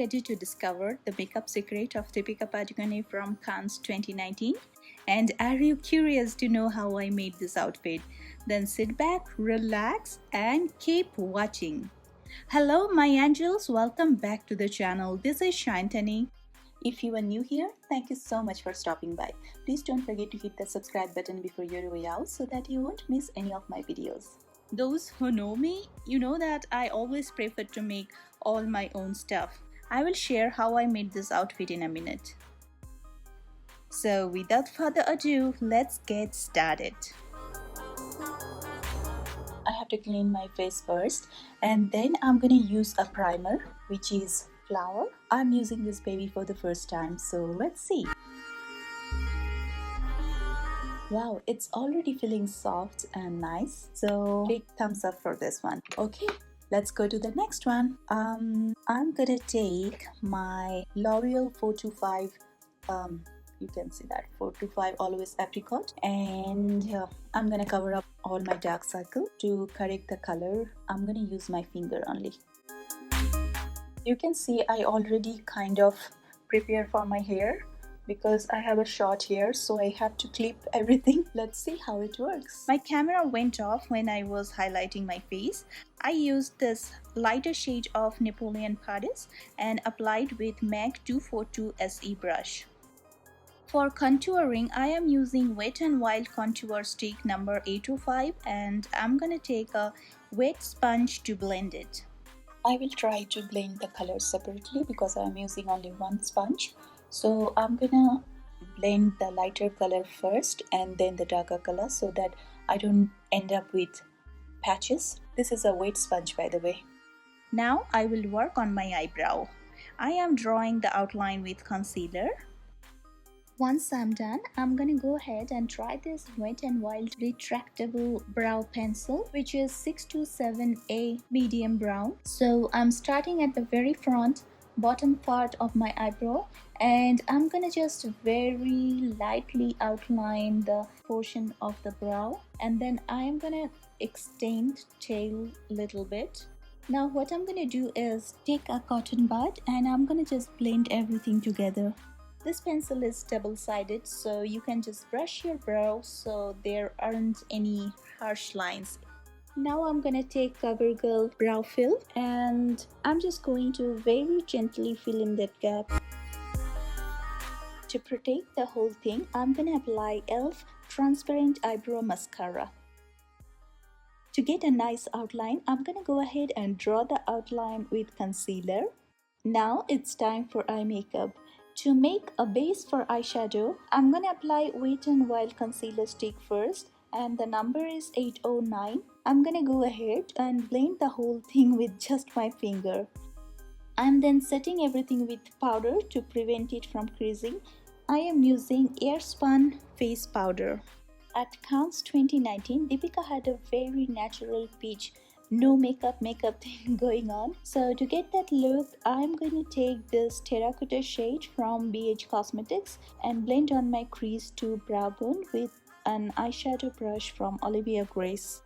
ready to discover the makeup secret of Deepika Padukone from Cannes 2019? And are you curious to know how I made this outfit? Then sit back, relax, and keep watching. Hello, my angels. Welcome back to the channel. This is Shantani. If you are new here, thank you so much for stopping by. Please don't forget to hit the subscribe button before your way out so that you won't miss any of my videos. Those who know me, you know that I always prefer to make all my own stuff. I will share how I made this outfit in a minute. So without further ado, let's get started. I have to clean my face first, and then I'm gonna use a primer, which is flower. I'm using this baby for the first time, so let's see. Wow, it's already feeling soft and nice, so big thumbs up for this one. Okay, let's go to the next one. I'm gonna take my L'Oreal 425 you can see that 425 always apricot, and I'm gonna cover up all my dark circle. To correct the color, I'm gonna use my finger only. You can see I already kind of prepare for my hair because I have a short hair, so I have to clip everything. Let's see how it works. My camera went off when I was highlighting my face. I used this lighter shade of Nepoleon PERDIS and applied with MAC 242 SE brush. For contouring, I am using Wet n Wild contour stick number 805, and I'm gonna take a wet sponge to blend it. I will try to blend the colors separately because I'm using only one sponge. So I'm gonna blend the lighter color first and then the darker color so that I don't end up with patches. This is a wet sponge, by the way. Now I will work on my eyebrow. I am drawing the outline with concealer. Once I'm done, I'm gonna go ahead and try this Wet n Wild retractable brow pencil, which is 627A medium brown. So I'm starting at the very front bottom part of my eyebrow, and I'm gonna just very lightly outline the portion of the brow, and then I am gonna extend tail a little bit. Now what I'm gonna do is take a cotton bud and I'm gonna just blend everything together. This pencil is double-sided, so you can just brush your brow so there aren't any harsh lines. Now I'm gonna take COVERGIRL brow fill and I'm just going to very gently fill in that gap. To protect the whole thing, I'm gonna apply e.l.f. transparent eyebrow mascara. To get a nice outline, I'm gonna go ahead and draw the outline with concealer. Now it's time for eye makeup. To make a base for eyeshadow, I'm gonna apply Wet n Wild concealer stick first, and the number is 809. I'm gonna go ahead and blend the whole thing with just my finger. I'm then setting everything with powder to prevent it from creasing. I am using Airspun face powder. At Cannes 2019, Deepika had a very natural peach, no makeup thing going on. So to get that look, I'm going to take this terracotta shade from BH Cosmetics and blend on my crease to brow bone with an eyeshadow brush from Olivia Grace.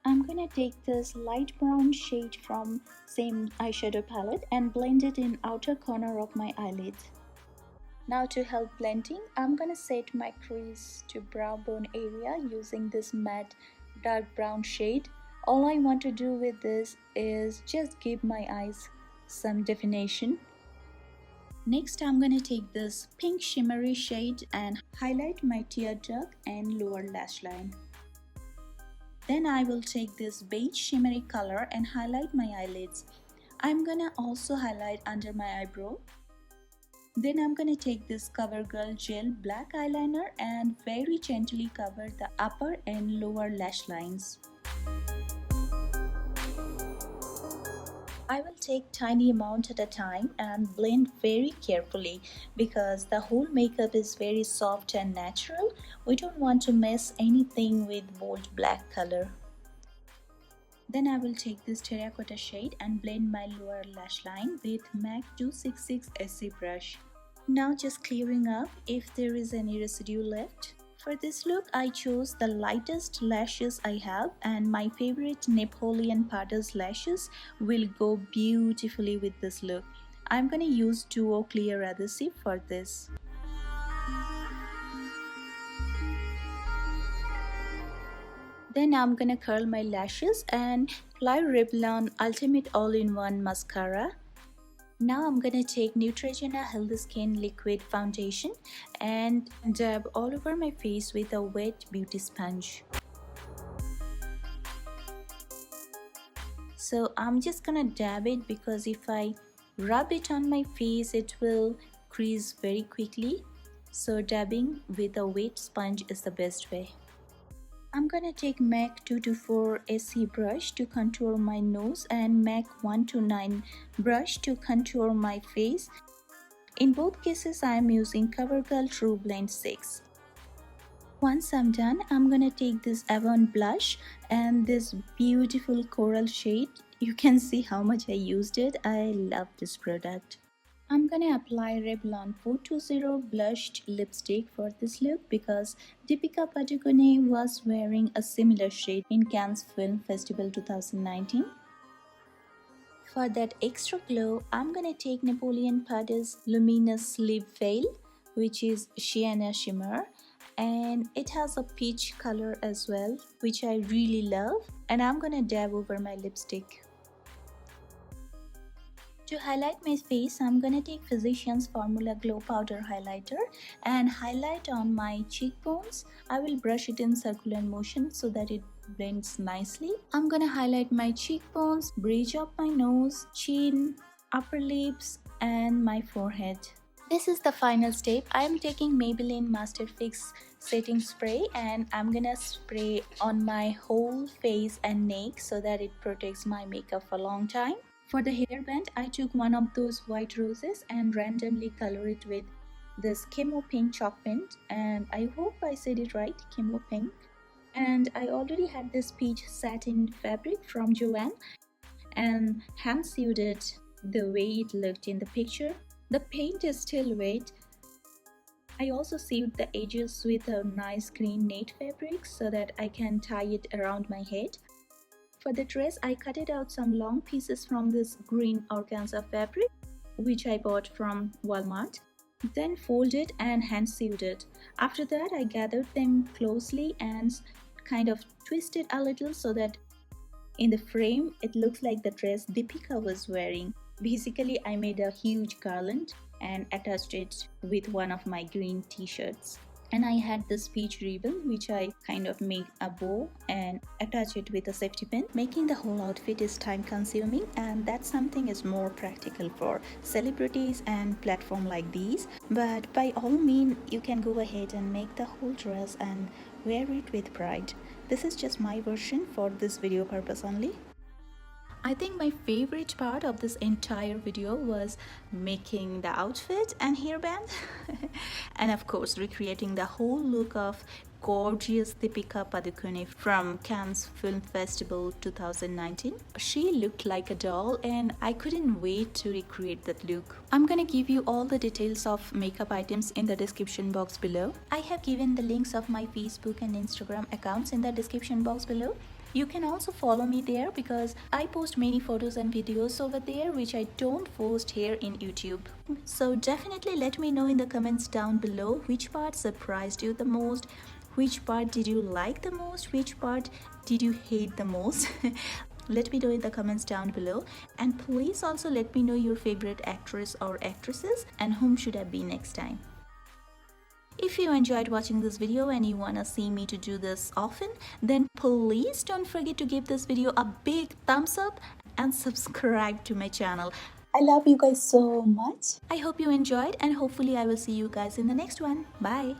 I'm gonna take this light brown shade from same eyeshadow palette and blend it in outer corner of my eyelid. Now to help blending, I'm gonna set my crease to brow bone area using this matte dark brown shade. All I want to do with this is just give my eyes some definition. Next, I'm going to take this pink shimmery shade and highlight my tear duct and lower lash line. Then I will take this beige shimmery color and highlight my eyelids. I'm going to also highlight under my eyebrow. Then I'm going to take this COVERGIRL gel black eyeliner and very gently cover the upper and lower lash lines. I will take tiny amount at a time and blend very carefully because the whole makeup is very soft and natural. We don't want to mess anything with bold black color. Then I will take this terracotta shade and blend my lower lash line with MAC 266 SE brush. Now just clearing up if there is any residue left. For this look, I chose the lightest lashes I have, and my favorite Nepoleon PERDIS lashes will go beautifully with this look. I'm gonna use Duo Clear Adhesive for this. Then I'm gonna curl my lashes and apply Revlon Ultimate All-in-One Mascara. Now I'm gonna take Neutrogena Healthy Skin Liquid Foundation and dab all over my face with a wet beauty sponge. So I'm just gonna dab it because if I rub it on my face it will crease very quickly. So dabbing with a wet sponge is the best way. I'm gonna take MAC 224 SE brush to contour my nose and MAC 129 brush to contour my face. In both cases I am using COVERGIRL TRUblend 6. Once I'm done, I'm gonna take this AVON blush and this beautiful coral shade. You can see how much I used it. I love this product. I'm gonna apply Revlon 420 blushed lipstick for this look because Deepika Padukone was wearing a similar shade in Cannes Film Festival 2019. For that extra glow, I'm gonna take Napoleon PERDIS Luminous Lip Veil, which is Sienna Shimmer, and it has a peach color as well, which I really love, and I'm gonna dab over my lipstick. To highlight my face, I'm gonna take Physicians Formula Glow Powder Highlighter and highlight on my cheekbones. I will brush it in circular motion so that it blends nicely. I'm gonna highlight my cheekbones, bridge up my nose, chin, upper lips, and my forehead. This is the final step. I am taking Maybelline MASTERfix Setting Spray and I'm gonna spray on my whole face and neck so that it protects my makeup for a long time. For the hairband, I took one of those white roses and randomly colored it with this Chemo Pink chalk paint, and I hope I said it right, Chemo Pink. And I already had this peach satin fabric from Joanne and hand sewed it the way it looked in the picture. The paint is still wet. I also sewed the edges with a nice green net fabric so that I can tie it around my head. For the dress, I cutted out some long pieces from this green organza fabric, which I bought from Walmart, then folded and hand sewed it. After that, I gathered them closely and kind of twisted a little so that in the frame, it looks like the dress Deepika was wearing. Basically, I made a huge garland and attached it with one of my green t-shirts. And I had this peach ribbon which I kind of made a bow and attach it with a safety pin. Making the whole outfit is time consuming, and that's something is more practical for celebrities and platform like these. But by all means, you can go ahead and make the whole dress and wear it with pride. This is just my version for this video purpose only. I think my favorite part of this entire video was making the outfit and hairband and of course recreating the whole look of gorgeous Deepika Padukone from Cannes Film Festival 2019. She looked like a doll and I couldn't wait to recreate that look. I'm gonna give you all the details of makeup items in the description box below. I have given the links of my Facebook and Instagram accounts in the description box below. You can also follow me there because I post many photos and videos over there which I don't post here in YouTube. So definitely let me know in the comments down below which part surprised you the most, which part did you like the most, which part did you hate the most. Let me know in the comments down below, and please also let me know your favorite actress or actresses and whom should I be next time. If you enjoyed watching this video and you wanna see me to do this often, then please don't forget to give this video a big thumbs up and subscribe to my channel. I love you guys so much. I hope you enjoyed and hopefully I will see you guys in the next one. Bye.